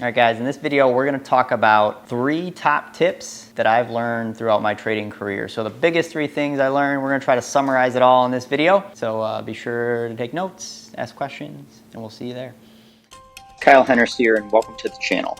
All right guys, in this video we're going to talk about 3 top tips that I've learned throughout my trading career. So the biggest 3 things I learned, we're going to try to summarize it all in this video. So be sure to take notes, ask questions, and we'll see you there. Kyle Hennerst here, and welcome to the channel.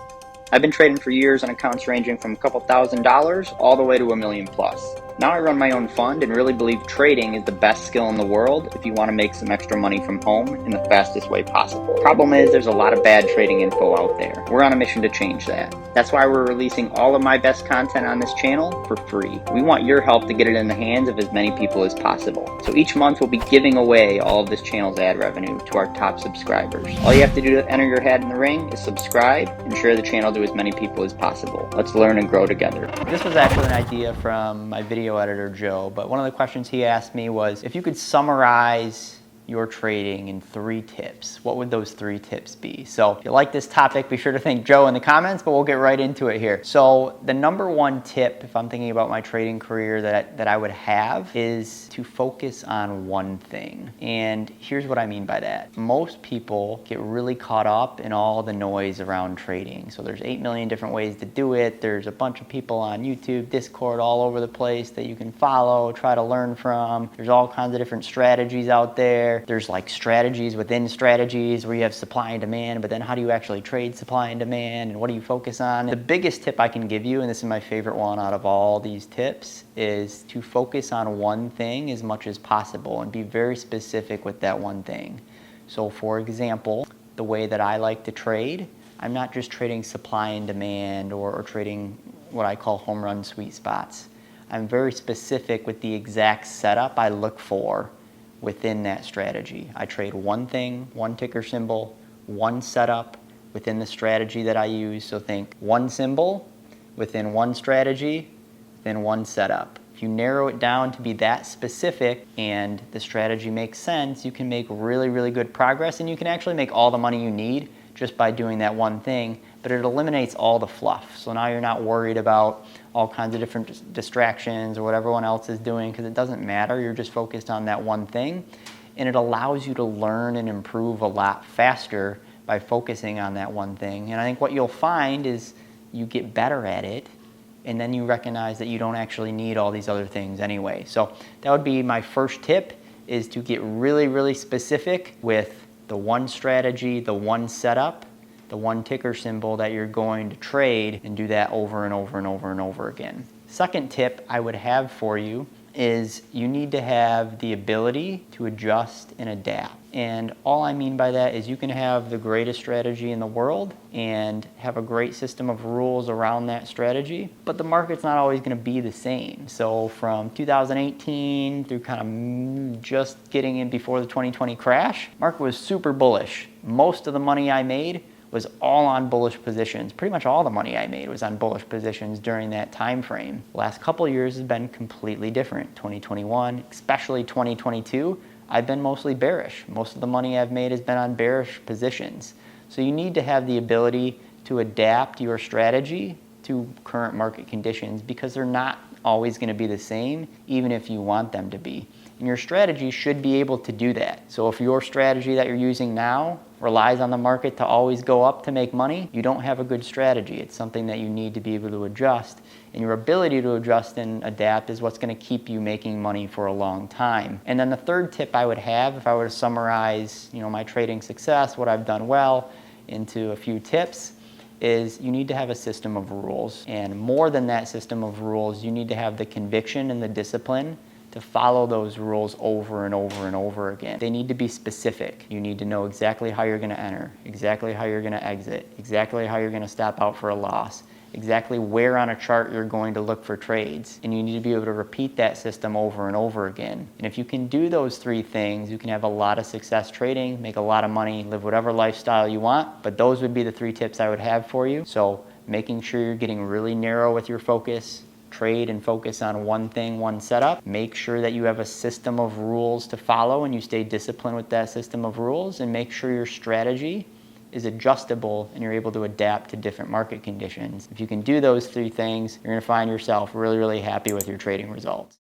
I've been trading for years on accounts ranging from a couple $1,000s all the way to $1 million plus. Now I run my own fund and really believe trading is the best skill in the world if you want to make some extra money from home in the fastest way possible. Problem is, there's a lot of bad trading info out there. We're on a mission to change that. That's why we're releasing all of my best content on this channel for free. We want your help to get it in the hands of as many people as possible. So each month we'll be giving away all of this channel's ad revenue to our top subscribers. All you have to do to enter your hat in the ring is subscribe and share the channel to as many people as possible. Let's learn and grow together. This was actually an idea from my video editor Joe, but one of the questions he asked me was, if you could summarize your trading in 3 tips, what would those 3 tips be? So if you like this topic, be sure to thank Joe in the comments, but we'll get right into it here. So the number 1 tip, if I'm thinking about my trading career that I would have, is to focus on one thing. And here's what I mean by that. Most people get really caught up in all the noise around trading. So there's 8 million different ways to do it. There's a bunch of people on YouTube, Discord, all over the place that you can follow, try to learn from. There's all kinds of different strategies out there. There's like strategies within strategies where you have supply and demand, but then how do you actually trade supply and demand, and what do you focus on? The biggest tip I can give you, and this is my favorite one out of all these tips, is to focus on one thing as much as possible and be very specific with that one thing. So for example, the way that I like to trade, I'm not just trading supply and demand or trading what I call home run sweet spots. I'm very specific with the exact setup I look for within that strategy. I trade one thing, one ticker symbol, one setup within the strategy that I use. So think one symbol within one strategy, within one setup. If you narrow it down to be that specific and the strategy makes sense, you can make really, really good progress, and you can actually make all the money you need just by doing that one thing, but it eliminates all the fluff. So now you're not worried about all kinds of different distractions or what everyone else is doing, because it doesn't matter. You're just focused on that one thing, and it allows you to learn and improve a lot faster by focusing on that one thing. And I think what you'll find is you get better at it, and then you recognize that you don't actually need all these other things anyway. So that would be my first tip, is to get really, really specific with the one strategy, the one setup, the one ticker symbol that you're going to trade, and do that over and over and over and over again. Second tip I would have for you is you need to have the ability to adjust and adapt. And all I mean by that is you can have the greatest strategy in the world and have a great system of rules around that strategy, but the market's not always going to be the same. So from 2018 through kind of just getting in before the 2020 crash, market was super bullish. Most of the money I made was all on bullish positions. Pretty much all the money I made was on bullish positions during that time frame. The last couple of years has been completely different. 2021, especially 2022, I've been mostly bearish. Most of the money I've made has been on bearish positions. So you need to have the ability to adapt your strategy to current market conditions, because they're not always going to be the same, even if you want them to be. And your strategy should be able to do that. So if your strategy that you're using now relies on the market to always go up to make money, you don't have a good strategy. It's something that you need to be able to adjust. And your ability to adjust and adapt is what's going to keep you making money for a long time. And then the third tip I would have, if I were to summarize, my trading success, what I've done well, into a few tips, is you need to have a system of rules. And more than that system of rules, you need to have the conviction and the discipline to follow those rules over and over and over again. They need to be specific. You need to know exactly how you're going to enter, exactly how you're going to exit, exactly how you're going to stop out for a loss, exactly where on a chart you're going to look for trades. And you need to be able to repeat that system over and over again. And if you can do those 3 things, you can have a lot of success trading, make a lot of money, live whatever lifestyle you want. But those would be the 3 tips I would have for you. So making sure you're getting really narrow with your focus, trade and focus on one thing, one setup. Make sure that you have a system of rules to follow and you stay disciplined with that system of rules, and make sure your strategy is adjustable and you're able to adapt to different market conditions. If you can do those 3 things, you're going to find yourself really, really happy with your trading results.